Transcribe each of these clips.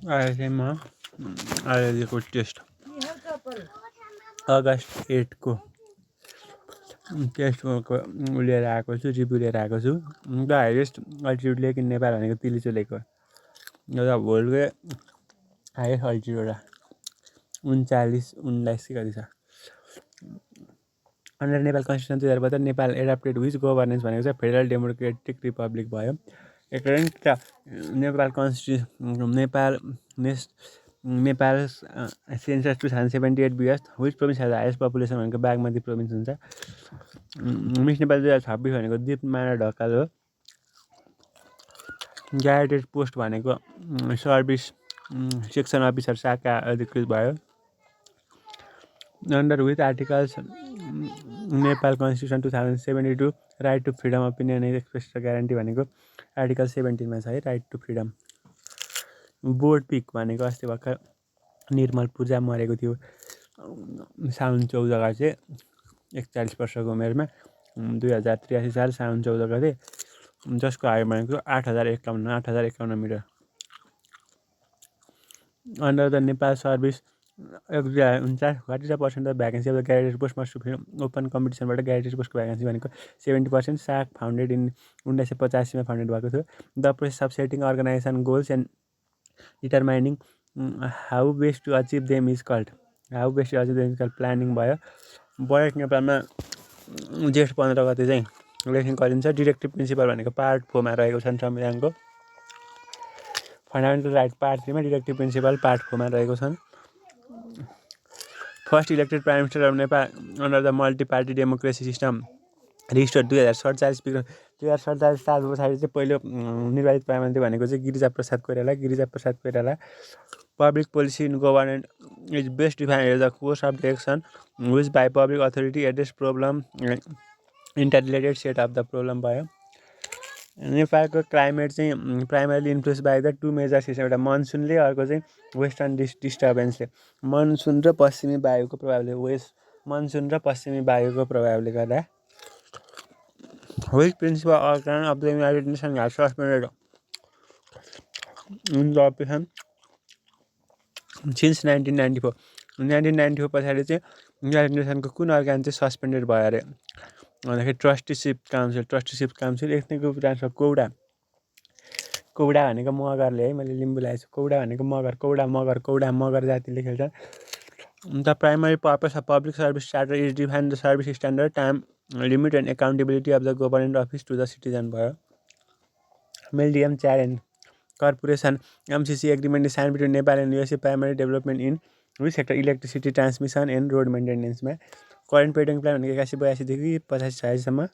अहिले चाहिँ म अहिलेको टेस्ट अगस्त 8 को टेस्टको लिएर आएको छु, रिभ्यू लिएर आएको छु। The highest altitude lake in Nepal भनेको तिलिचो लेक हो। एउटा वर्ल्डकै हाइएस्ट अल्टिट्युड 39-19 कति छ। Under Nepal constitution 2072 Nepal adapted which governance भनेको चाहिँ फेडरल डेमोक्रेटिक रिपब्लिक भयो। एकरण Nepal Nepal census 2078 BS which province has highest population भनेको बागमती प्रोभिन्स हुन्छ। मिस नेपाल 2026 भनेको दिपमाला ढकाल हो। ग्यारेटेड पोस्ट भनेको सर्भिस सेक्सन अफिसर शाखा अधिकृत भयो। Under with articles Nepal constitution 2072 right to freedom opinion express र ग्यारेन्टी भनेको आर्टिकल 17 मा छ है, right to freedom. Board pick भनेको अस्ति भर्खर निर्मल पूजा मरेको थियो साउन 14 गते 41 वर्षको उमेरमा 2083 साल साउन 14 गते, जसको आयु भनेको 8051 metre. Under the Nepal service act 2049 what is the percent of vacancy of the gazetted post must be open कम्पिटिसनबाट ग्यारेटेड पोस्टको भ्याकेन्सी भनेको 70%। साक फाउन्डेड इन 1985 मा फाउन्डेड भएको थियो। The process of setting organisation goals and determining how best to achieve them is called planning भयो। Budget नेपालमा जेठ 15 गते चाहिँ लेखिङ गरिन्छ। डिरेक्टिभ प्रिन्सिपल भनेको पार्ट 4 मा रहेको छन् संविधानको। फन्डामेन्टल राइट पार्ट 3 मा, डिरेक्टिभ प्रिन्सिपल पार्ट 4 मा रहेको छन्। First elected prime minister of Nepal under the multi party democracy system restored 2047 साल पछाडि चाहिँ पहिलो निर्वाचित प्रधानमन्त्री भनेको चाहिँ Girija Prasad Koirala. Public policy in government is best defined as the course of direction which by public authority address problem interrelated set of the problem भयो। नेपालको क्लाइमेट चाहिँ primarily influence by the two major system, एउटा मनसुनले, अर्को चाहिँ western डिस्टर्बेन्सले। Monsoon र पश्चिमी वायुको प्रभावले गर्दा which principal organ of the United Nation has suspended in the operation since 1994 पछाडि चाहिँ युनाइटेड नेसनको कुन अर्गन चाहिँ सस्पेन्डेड भयो अरे भन्दाखेरि ट्रस्टीसिप काउन्सिल। एथनिक ग्रुप ट्रान्सफर कौडा भनेको मगरले है, मैले लिम्बू लगाएको छु। कौडा भनेको मगर जातिले खेल्छन्। The primary purpose of public service charter is define the service standard time limit and accountability of the government office to the citizen भयो। मेलडियम चार and corporation MCC agreement sign between Nepal and USA primary development in which sector electricity transmission and road मेन्टेनेन्समा। Current पेडिङ plan भनेको 81-82 देखि 85-86सम्म।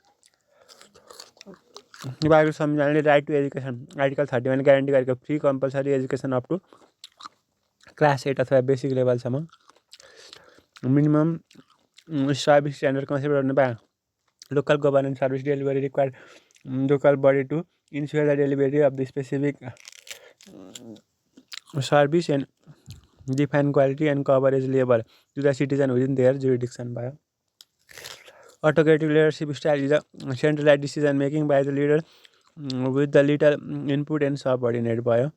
नेपालको संविधानले right to education article 31 guarantee गरेको free compulsory education up to class 8 अथवा बेसिक लेभलसम्म। Minimum service standard concept of Nepal local governance service delivery required local body to ensure the delivery of the specific service and define quality and coverage level to the citizen within their jurisdiction भयो। Autocratic leadership style is a centralized decision making by the leader with the little input and subordinate भयो।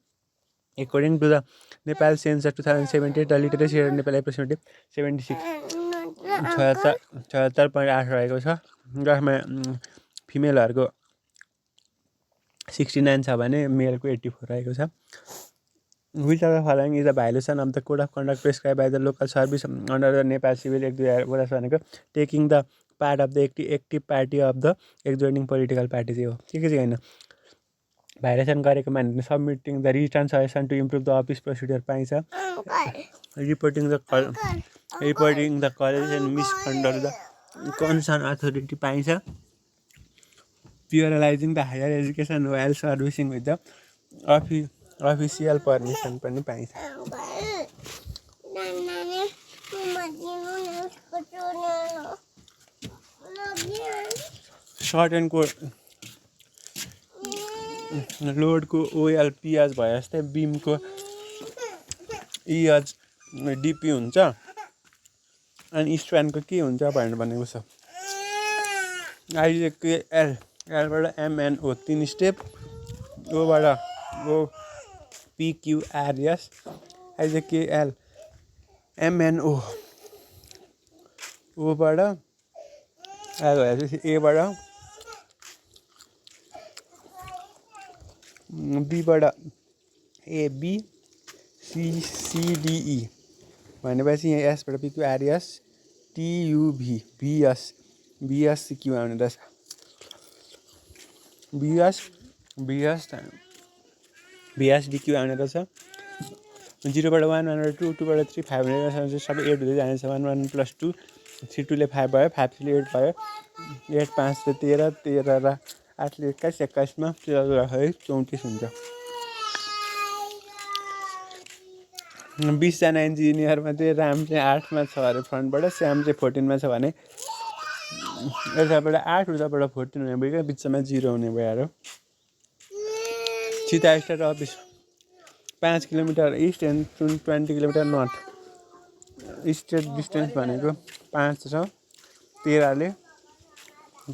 According to the Nepal census 2017, the literacy rate Nepal approximately 76.8 रहेको छ, जसमा फिमेलहरूको 69 छ भने मेलको 84 रहेको छ। Which of the following is a violation of the code of conduct prescribed by the local service under the Nepal Civil Act 2050 भनेको taking the part of the active party of the adjoining political party चाहिँ हो। के चाहिँ होइन violation गरेको मान्छे submitting the return suggestion to improve the office procedure पाइन्छ। Reporting the college and misconduct the concern authority पाइन्छ। प्योरलाइजिङ the higher education while servicing with the official permission पनि पाइन्छ। सर्ट एन्ड कोड लोडको ओएल पिएच भए जस्तै बिमको इएच DP हुन्छ अनि स्ट्यान्डको के हुन्छ भनेर भनेको छ। आइजेको एलबाट एमएनओ 3 स्टेप, ओबाट PQRS IJKL MNO ओबाट एबाट बीबाट ABCCDE भनेपछि यहाँ एसबाट PQRS TUV VS के आउने रहेछ VSDQ आउने रहेछ 0बाट 1 1बाट 2 2बाट 3 5 भनेर सबै 8 हुँदै जानेछ 1 1 + 2 3 2ले 5 भयो 5 3ले 8 भयो 8 5 ले 13 13 र 8 ले 21 21 मा 13 34 हुन्छ 20 जना इन्जिनियरमा चाहिँ राम चाहिँ 8 मा छ अरे फ्रन्टबाट श्याम चाहिँ 14 मा छ भने यताबाट 8 उताबाट 14 हुने भयो बिचमा 0 हुने भयो यार Sita state office 5 kilometre east and 20 kilometre north state distance भनेको 5 छ 13 ले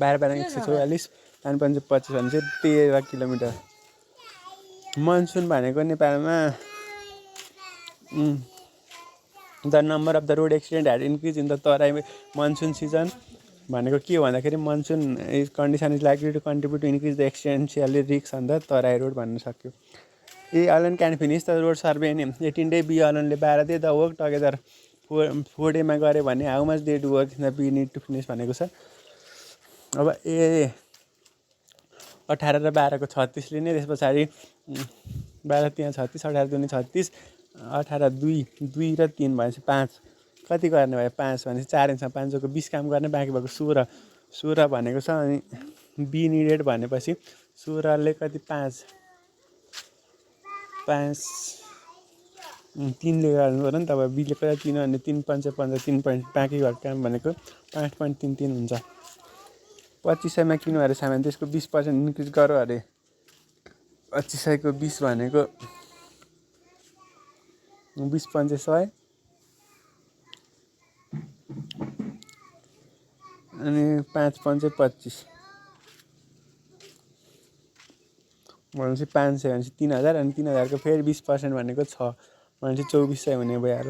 12 12 144 अनि 5 25 भने चाहिँ 13 किलोमिटर मनसुन भनेको नेपालमा the number of the road accident had increase in the Terai monsoon season भनेको के हो भन्दाखेरि monsoon is condition is likely to contribute to increase the accidentally risk on the Terai road भन्न सक्यो A Alan can finish the road survey in 18 day B अलनले 12 day the work together 4 डेमा गऱ्यो भने how much they do work in the B need to finish भनेको छ अब ए 18 र 12 को 36 लिने त्यस पछाडि 12 त्यहाँ 36 18 दुनी 36 18 2 2 र 3 भनेपछि 5 कति गर्ने भयो 5 भनेपछि 4 इन्चमा 5 को 20 काम गर्ने बाँकी भएको 16 भनेको छ अनि बी निडेड भनेपछि 16 ले कति 5 3 ले गर्नु पर्यो नि त अब बीले कति 3 अनि 3 5 15 3 पोइन्ट बाँकी भएको काम भनेको 5.33 हुन्छ 2500 मा किन्नु अरे सामान त्यसको 20% इन्क्रिज गर्यो अरे 2500 को 20 भनेको 20 5 100 अनि 5 5 25 भनेपछि 500 भनेपछि 3000 अनि 3000 को फेरि 20% भनेको 6 भनेपछि 2400 हुने भयो यार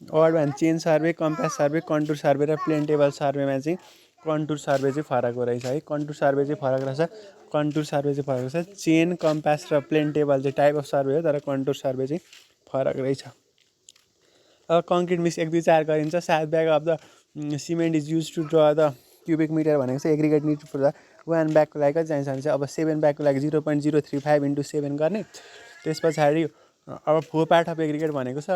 अड भन्छ chain survey compass survey contour survey र प्लेन टेबल सर्वेमा चाहिँ कन्टुर सर्वे चाहिँ फरक रहेछ है कन्टुर सर्वे चाहिँ फरक रहेछ कन्टुर सर्वे चाहिँ फरक रहेछ चेन कम्पास र प्लेन टेबल चाहिँ टाइप अफ सर्वे हो तर कन्टुर सर्वे चाहिँ फरक रहेछ अब कङ्क्रिट मिक्स 1 2 4 गरिन्छ 7 bag of the cement is use to draw the cubic metre भनेको चाहिँ एग्रिगेट निड फर द 1 ब्यागको लागि कति चाहिन्छ भने चाहिँ अब 7 ब्यागको लागि 0.035 × 7 गर्ने त्यस पछाडि अब 4 पार्ट अफ एग्रिगेट भनेको छ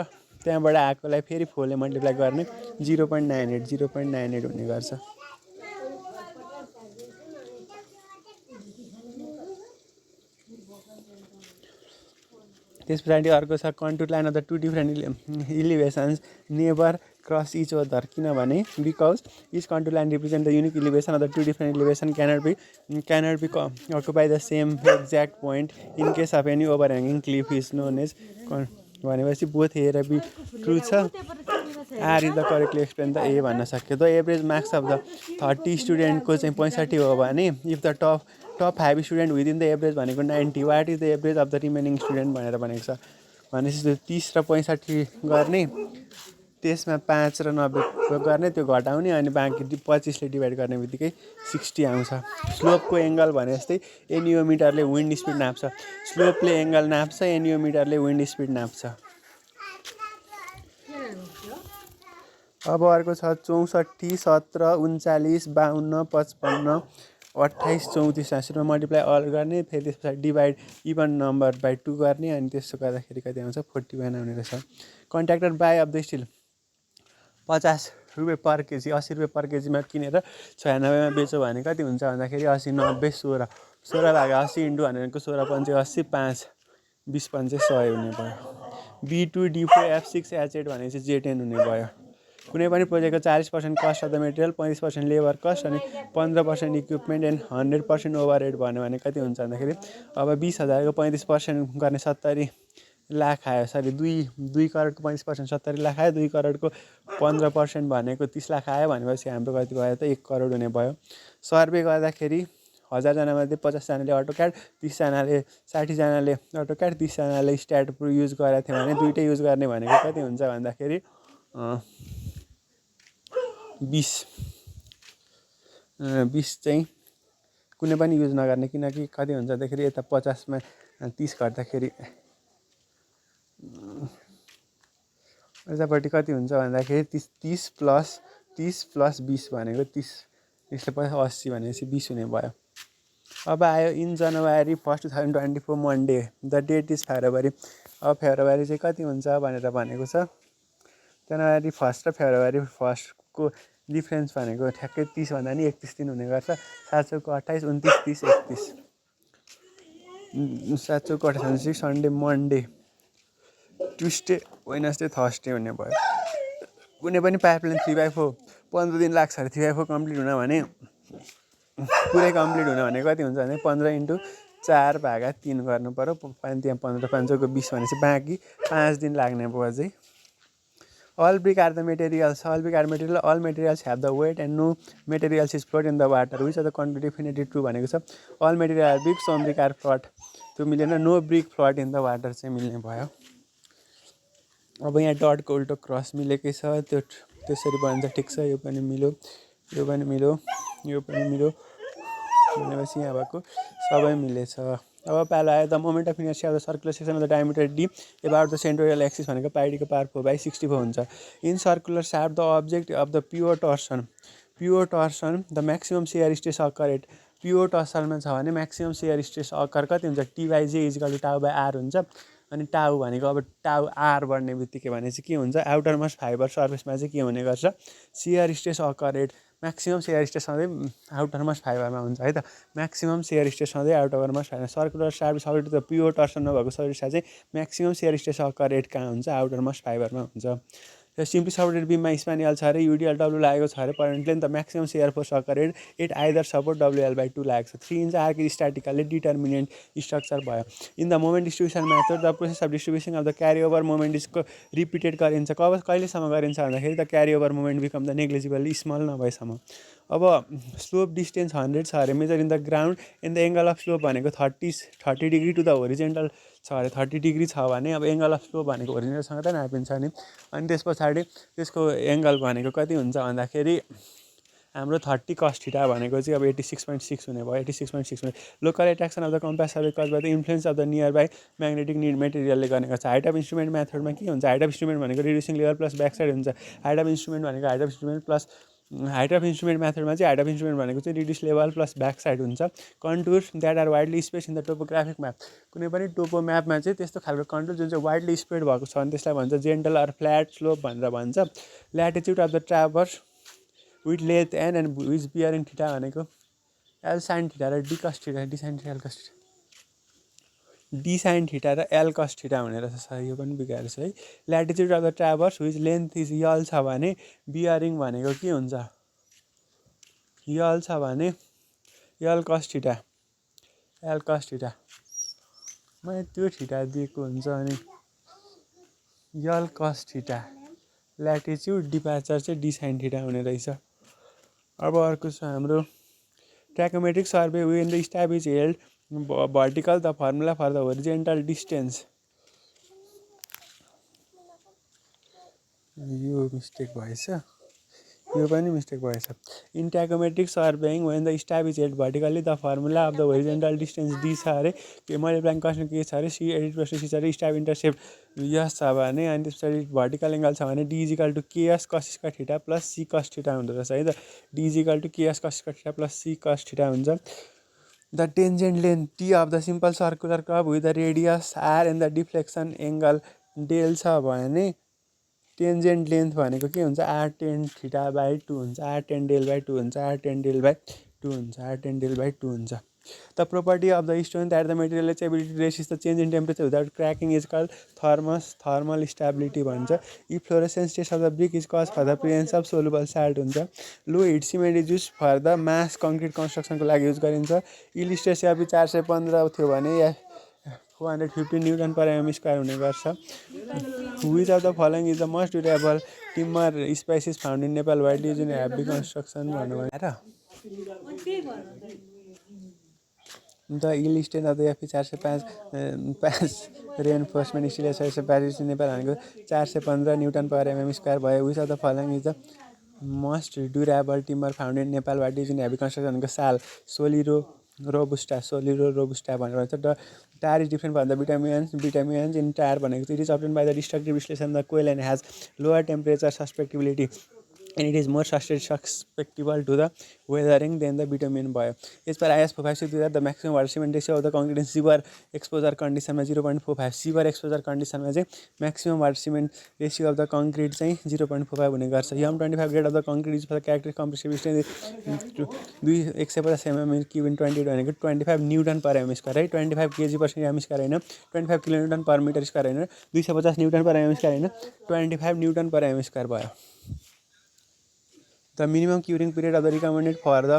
त्यहाँबाट आएकोलाई फेरि 4 ले मल्टिप्लाई गर्ने 0.98 हुने गर्छ त्यस पछाडि अर्को छ contour line of the 2 different elevations never cross each other किनभने because each contour line represent the unique elevation of the 2 different elevation cannot be occupy the same exact point in case of any over hanging cliff is known as भनेपछि both A र B true छ R is the correctly explain the A भन्न सक्यो the average marks of the 30 स्टुडेन्टको चाहिँ 65 हो भने if the top 5 student within the average भनेको 90 what is the average of the remaining student भनेर भनेको छ भनेपछि त्यो 30 र 65 गर्ने त्यसमा 5 र 90 गर्ने त्यो घटाउने अनि बाँकी 25 ले डिभाइड गर्ने बित्तिकै 60 आउँछ स्लोपको एङ्गल भने जस्तै एनियोमिटरले विन्ड स्पिड नाप्छ स्लोपले एङ्गल नाप्छ एनियोमिटरले विन्ड स्पिड नाप्छ अब अर्को छ 64 17 39 52 55 28 34 हाँसीमा मल्टिप्लाई अल गर्ने फेरि त्यस पछाडि डिभाइड इभन नम्बर बाई 2 गर्ने अनि त्यसो गर्दाखेरि कति आउँछ 41 आउने रहेछ contractor by of the still 50 रुपियाँ पर केजी 80 रुपियाँ पर केजीमा किनेर 96 मा बेच्यो भने कति हुन्छ भन्दाखेरि 80 90 16 भागा 80 इन्टु भनेको 16 5 80 5 20 5 100 हुने भयो B2 D4 F6 H8 भनेपछि J10 हुने भयो कुनै पनि प्रोजेक्टको 40% cost of the material 35% labour cost अनि 15% इक्विपमेन्ट एन्ड 100% ओभरहेड भन्यो भने कति हुन्छ भन्दाखेरि अब 20,000 को 35% गर्ने 70 लाख आयो सरी 2 करोडको 35% 70 लाख आयो 2 करोडको 15% भनेको 30 लाख आयो भनेपछि हाम्रो कति भयो त 1 करोड हुने भयो सर्वे गर्दाखेरि 1000जनामध्ये 50जनाले AutoCAD, 30जनाले 60जनाले AutoCAD, 30जनाले stat pro use गरेको थियो भने दुइटै युज गर्ने भनेको कति हुन्छ भन्दाखेरि 20 चाहिँ कुनै पनि युज नगर्ने, किनकि कति हुन्छ भन्दाखेरि यता 50मा 30 घट्दाखेरि यतापट्टि कति हुन्छ भन्दाखेरि 30 प्लस 20 भनेको 30, यसले 80 भनेपछि 20 हुने भयो। अब आयो in January 1, 2024 Monday, the date is February. अब फेब्रुअरी चाहिँ कति हुन्छ भनेर भनेको छ। जनवरी 1 र फेब्रुअरी 1 को डिफ्रेन्स भनेको ठ्याक्कै 30 भन्दा नि 31 दिन हुने गर्छ। 7 चौको 28, 29, 30, 31। 7 चौको 28 भनेपछि Sunday, Monday, Tuesday, Wednesday, Thursday हुने भयो। कुनै पनि पाइपलाइन 3/4 15 दिन लाग्छ अरे 3/4 कम्प्लिट हुन भने, पुरै कम्प्लिट हुन भने कति हुन्छ भने 15 × 4/3 गर्नु पर्यो। त्यहाँ 15, 5 चौको 20 भनेपछि बाँकी 5 दिन लाग्ने भयो चाहिँ। All brick are the materials. All brick are material. All materials have the weight and no materials is float in the water. Which are the contrary definitely true भनेको छ। All material are brick, some brick are float. त्यो मिलेन, no brick float in the water चाहिँ मिल्ने भयो। अब यहाँ डटको उल्टो क्रस मिलेकै छ, त्यो त्यसरी भन्छ, ठिक छ। यो पनि मिल्यो, यो पनि मिल्यो, यो पनि मिल्यो भनेपछि यहाँ भएको सबै मिलेछ। अब पालो आयो the moment of inertia of the circular section of the diameter D about the centroidal axis भनेको पाइडीको पावर 4/64 हुन्छ। In circular shaft the object of the pure torsion the maximum shear stress occur at. Pure टर्सनमा छ भने maximum shear stress occur कति हुन्छ, T/J = टाउ/r हुन्छ। अनि टाउ भनेको अब टाउ आर बढ्ने बित्तिकै भने चाहिँ के हुन्छ, आउटर मोस्ट फाइबर सर्फेसमा चाहिँ के हुने गर्छ, shear stress occur at. Maximum shear stress सधैँ आउटर मोस्ट फाइबरमा हुन्छ है त। म्याक्सिमम सेयर स्ट्रेस सधैँ outermost fibre. Circular shaft solid त प्योर टर्सन नभएको सलिड चाहिँ maximum shear stress occur at कहाँ हुन्छ, आउटर मोस्ट फाइबरमा हुन्छ। सिम्पली सपोर्टेड बिममा स्प्यानियल छ अरे, युडिएल डब्लु लागेको छ अरे, परेन्टले the maximum shear force occur at either support WL/2 लागेको छ। 3 inch arch statically determinate structure भयो। In the moment distribution method the process of distribution of the carry over moment इसको रिपिटेड गरिन्छ। कहिलेसम्म गरिन्छ भन्दाखेरि the carry over moment become the negligible small नभएसम्म। अब स्लोप डिस्टेन्स 100 छ अरे, measure in the ground in the angle of slope भनेको 30 डिग्री टु द होरिजेन्टल छ अरे। 30 डिग्री छ भने अब एङ्गल अफ स्लोप भनेको होरिजेन्टलसँग त नापिन्छ नि। अनि त्यस पछाडि त्यसको एङ्गल भनेको कति हुन्छ भन्दाखेरि हाम्रो 30 cos θ भनेको चाहिँ अब 86.6 हुने भयो। 86.6 हुने। Local attraction of the compass सबै cause by the influence of the near by magnetic मेटेरियलले गर्ने गर्छ। हाइट अफ इन्स्ट्रुमेन्ट मेथडमा के हुन्छ, हाइट अफ इन्स्ट्रुमेन्ट भनेको reducing level plus back side हुन्छ। हाइट अफ इन्स्ट्रुमेन्ट भनेको height of instrument plus height of instrument मेथडमा चाहिँ हाइट अफ इन्स्ट्रुमेन्ट भनेको चाहिँ reduce level plus back side हुन्छ। Contour that are widely space in the topographic map. कुनै पनि टोपो म्यापमा चाहिँ त्यस्तो खालको कन्टुर जुन चाहिँ वाइडली स्प्रेड भएको छ भने त्यसलाई भन्छ जेन्टल अर फ्ल्याट स्लोप भनेर भन्छ। Latitude of the traverse with length and which bearing theta भनेको L sin θ र D cos θ, D sin θ, L cos θ, D sin θ र L cos θ हुने रहेछ। यो पनि बिगाएर छ है। Latitude of the traverse which length is L छ भने बियरिङ भनेको के हुन्छ, यल छ भने L cos θ, L cos θ। मैले त्यो θ दिएको हुन्छ अनि L cos θ। ल्याटिट्युड डिपार्चर चाहिँ D sin θ हुने रहेछ। अब अर्को छ हाम्रो tacheometric survey when the staff is held vertical the formula for the horizontal distance. यो मिस्टेक भएछ, यो पनि मिस्टेक भएछ। In tacheometric surveying when the staff is held vertically the formula of the horizontal distance D छ अरे, के मैले plan question के छ अरे, सी एडिट प्लस सी छ अरे, स्ट्याब इन्टरसेप्ट यस छ भने अनि त्यस पछाडि भर्टिकल एङ्गल छ भने D = KS cos square θ plus C cos θ हुँदो रहेछ है त। D = KS cos square θ plus C cos θ हुन्छ। The tangent length T of the simple circular curve with the radius R and the deflection angle del छ भने tangent length भनेको के हुन्छ, R tan θ/2 हुन्छ, R tan del/2 हुन्छ, R tan del/2 हुन्छ, R tan del/2 हुन्छ। The property of the stone that the material is ability to resist the change in temperature without cracking is called thermal stability भन्छ। Efflorescence test of the brick is cause for the presence of soluble salt हुन्छ। Low heat cement is use for the mass concrete कन्स्ट्रक्सनको लागि use गरिन्छ। इल stress यापी 415 थियो भने 450 newton पर mm square हुने गर्छ। Which of the following is the most durable timber species found in Nepal widely use in heavy construction भन्नु the yield state of the FE 405 reinforcement steel प्यारिस नेपाल भनेको 415 न्युटन पर एमएम स्क्वायर भयो। Which of the following is the most durable timber found in Nepal what is in heavy construction भनेको साल सोलिरो रोबुस्टा भनेर भन्छ। Tar is different from the बिटामियन्स in tar भनेको चाहिँ it is obtained by the destructive distillation the coal and has lower temperature susceptibility and it is more susceptible to the weathering than the bitumen भयो। As per IS 456 the maximum water cement ratio of the concrete in severe exposure condition मा 0.45 severe exposure condition मा चाहिँ maximum water cement ratio of the concrete चाहिँ 0.45 हुने गर्छ। M25 grade of the concrete is for the characteristic compressive strength 150 mm³ in 20 भनेको 25 newton per am square है। 25 kg per am square होइन, 25 किलोन्युटन पर metre square होइन, 250 newton per am square होइन, 25 newton per am square भयो। The minimum curing period of the recommended for the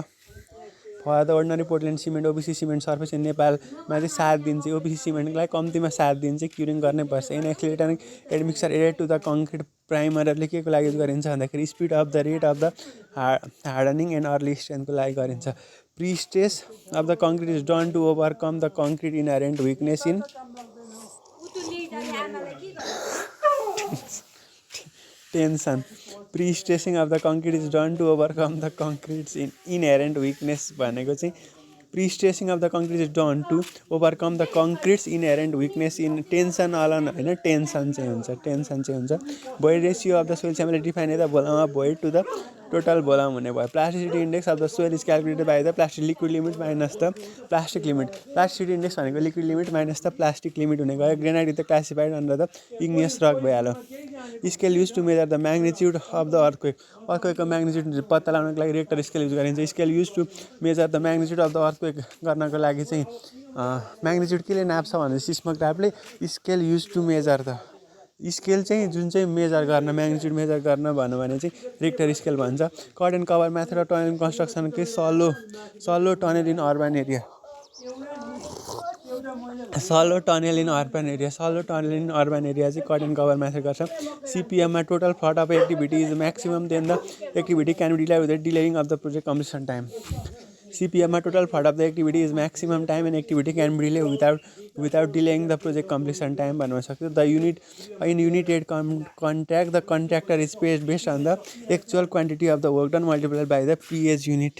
ordinary Portland cement OPC cement surface in Nepal मा चाहिँ 7 दिन चाहिँ OPC सिमेन्टलाई कम्तीमा 7 दिन चाहिँ क्युरिङ गर्नै पर्छ। In accelerator admixture added to the concrete प्राइमरले के को लागि युज गरिन्छ भन्दाखेरि speed of the rate of the hardening and early स्ट्रेन्थको लागि गरिन्छ। Pre stage of the concrete is done to overcome the concrete inherent weakness in tension. Pre-stressing of the concrete is done to overcome the concrete's inherent weakness भनेको चाहिँ pre-stressing of the concrete is done to overcome the concrete's inherent weakness in tension alone होइन, tension चाहिँ हुन्छ। void ratio of the soil sample defined as the volume of void to the total volume हुने भयो। plasticity index of the soil is calculated by the plastic liquid limit minus the plastic limit। plasticity index भनेको liquid limit minus the plastic limit हुने गयो। granite is classified under the igneous rock भइहाल्यो। scale used to measure the magnitude of the earthquake को magnitude पत्ता लगाउनको लागि Richter scale use गरिन्छ। scale used to measure the magnitude of the earthquake गर्नको लागि चाहिँ magnitude केले नाप्छ भने सिस्मोग्राफले scale used to measure the scale चाहिँ जुन चाहिँ मेजर गर्न म्याग्निट्युड मेजर गर्न भन्यो भने चाहिँ रेक्टर स्केल भन्छ। Cut and cover method of tunnel कन्स्ट्रक्सनकै shallow tunnel in urban area चाहिँ कट एन्ड कभर मेथड गर्छ। सिपिएममा total float of activity is maximum then the activity can be delay with delaying of the project completion time. CPM total part of the activity is maximum time and activity can be delayed without delaying the project completion time भन्न सक्छ। The unit rate contract the contractor is paid based on the actual quantity of the work done multiplied by the PH unit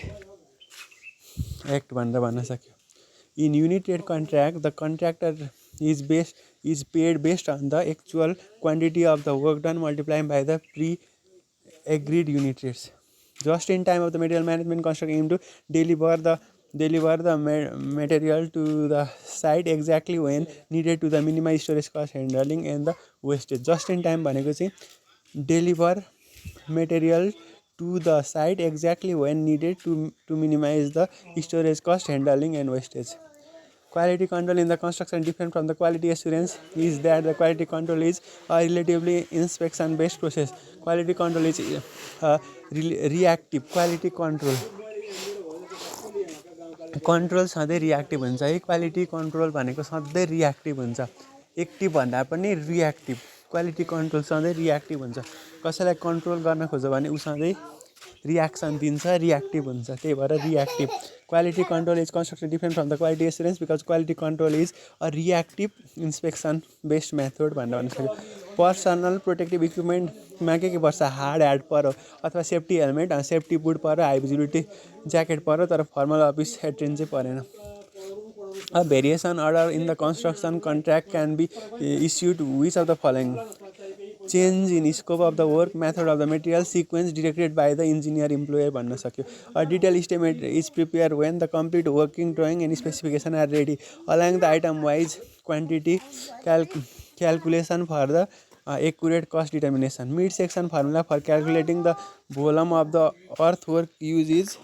act भनेर भन्न सक्यो। In unit rate contract the contractor is paid based on the actual quantity of the work done multiplied by the pre-agreed unit rates। Just in time of the material management construct aim to deliver the material to the site exactly when needed to the minimize storage cost handling and the wastage। just in time भनेको चाहिँ deliver material to the site exactly when needed to minimize the storage cost handling and wastage। Quality control in the construction different from the quality assurance is that the quality control is a relatively inspection based process। quality control is reactive। quality control सधैँ reactive हुन्छ है। Quality control भनेको सधैँ reactive हुन्छ, active भन्दा पनि reactive. Quality control सधैँ reactive हुन्छ। कसैलाई कन्ट्रोल गर्न खोज्यो भने ऊ सधैँ रियाक्सन दिन्छ, रियाक्टिभ हुन्छ, त्यही भएर reactive. Quality control is construction different from the quality assurance because quality control is a reactive inspection based method भनेर भन्न सक्यो। पर्सनल प्रोटेक्टिभ इक्विपमेन्टमा के पर्छ, हार्ड ह्याट पऱ्यो अथवा सेफ्टी हेलमेट, सेफ्टी बुट पऱ्यो, हाई भिजिबिलिटी ज्याकेट पऱ्यो, तर फर्मल अफिस हेड चाहिँ परेन। A variation order in the construction contract can be issued which of the following: change in scope of the work, method of the material, sequence directed by the engineer employer भन्न सक्यो। A detailed estimate is prepared when the complete working drawing and specification are ready, allowing the item wise quantity calculation for the accurate cost determination। Mid section formula for calculating the volume of the earthwork use is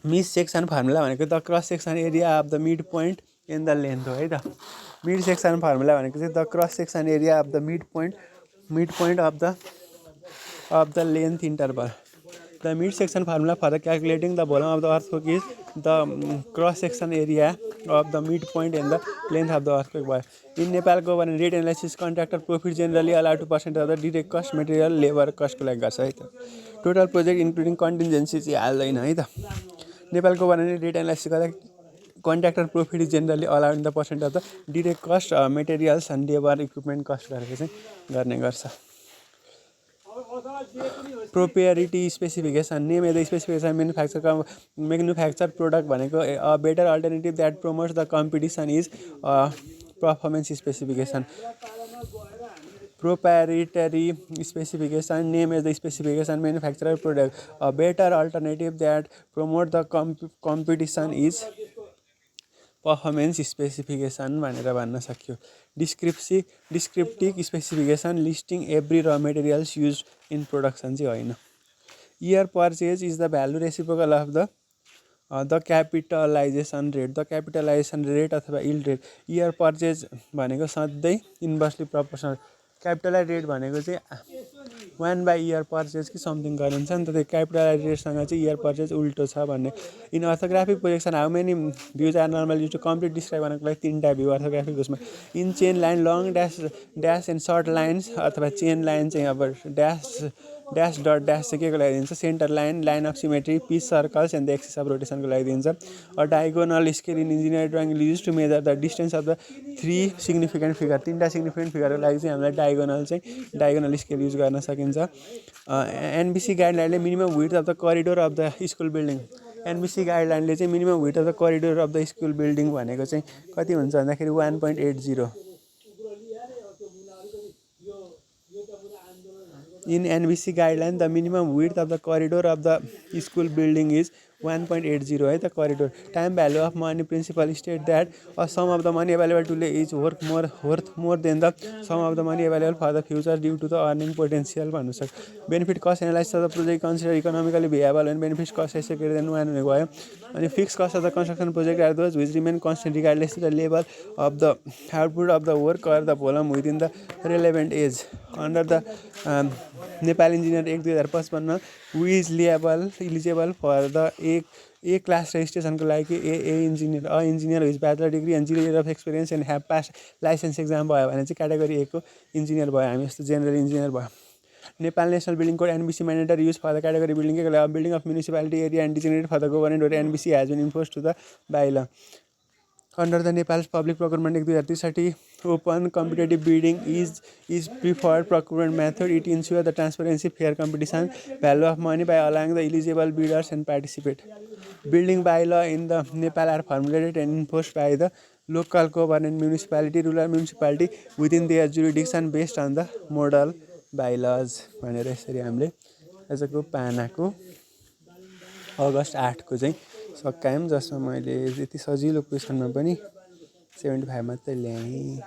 mid section formula भनेको the cross section area of the mid point in the length हो है त। Mid section formula भनेको चाहिँ the cross section area of the mid point of the length interval. The mid section formula for the calculating the volume of the earthwork is the cross section area of the mid point in the length of the earthwork भयो। In Nepal government rate analysis contractor profit generally allow to percent of the direct cost material labour कस्टको लागि गर्छ है त। Total project including कन्टिन्जेन्सी चाहिँ हाल्दैन है त। नेपालको गभर्नमेन्टले डेटा एनालाइसिस गर्दा contractor profit is generally allowed in the percent of the direct cost materials and labour equipment cost गरेर चाहिँ गर्ने गर्छ। Proprietary specification name as the specification manufacture product भनेको better alternative that promotes the competition is performance specification. Proprietary specification name as the specification manufacturer product a better alternative that promote the competition is performance specification भनेर भन्न सक्यो। descriptive specification listing every raw materials used in production चाहिँ होइन। year purchase is the value reciprocal of the capitalization rate अथवा yield rate। year purchase भनेको सधैँ inversely proportional. Capitalise rate भनेको चाहिँ 1/year पर्चेज कि समथिङ गरिन्छ नि त, त्यो क्यापिटलाइज रेटसँग चाहिँ इयर पर्चेज उल्टो छ भन्ने। In orthographic projection how many views are normal use to complete describe गर्नको लागि 3टा भ्यू अर्थोग्राफिक उसमा। In chain line long dash and short lines अथवा चेन लाइन चाहिँ अब ड्यास डट ड्यास चाहिँ के को लागि दिन्छ, centre line of symmetry, pitch circles and the axis of रोटेसनको लागि दिन्छ। A diagonal scale in engineer drawing use to measure the distance of the 3 significant figure. 3टा सिग्निफिकेन्ट फिगरको लागि चाहिँ हामीलाई डायगोनल स्केल युज गर्न सकिन्छ। एनबिसी गाइडलाइनले minimum width of the corridor of the school building. NBC गाइडलाइनले चाहिँ minimum width of the corridor of the school building भनेको चाहिँ कति हुन्छ भन्दाखेरि 1.80। In NBC guideline, the minimum width of the corridor of the school building is 1.80 है त corridor. Time value of money principle state that a sum of the money available today is worth more than the sum of the money available for the future due to the earning potential भन्नु सक्छ। Benefit cost analysis of the project consider economically viable and benefit cost ratio greater than 1 भनेको भयो। अनि fixed cost of the construction project are those which remain constant regardless of the level of the output of the work or the volume within the relevant age। Under the Nepal engineer act 2055 who is eligible for the A class रेजिस्ट्रेसनको लागि engineer is bachelor degree and 0 years of experience and have pass licence exam भयो भने चाहिँ category ए को engineer भयो, हामी जस्तो general engineer भयो। Nepal national building code NBC mandatory use for the category building के लागि building of municipality area and designated for the government or NBC has been impose to the bylaw. Under the Nepal's Public Procurement Act 2030, open competitive bidding is preferred procurement method. It ensures the transparency, fair competition, value of money by allowing the eligible bidders and participate. Building bylaw in the Nepal are formulated and enforced by the local government municipality, rural municipality within their jurisdiction based on the model bylaws. भनेर यसरी हामीले आजको पानाको अगस्त 8 को चाहिँ सकायौँ, जसमा मैले यति सजिलो क्वेसनमा पनि 75 मात्रै ल्याएँ।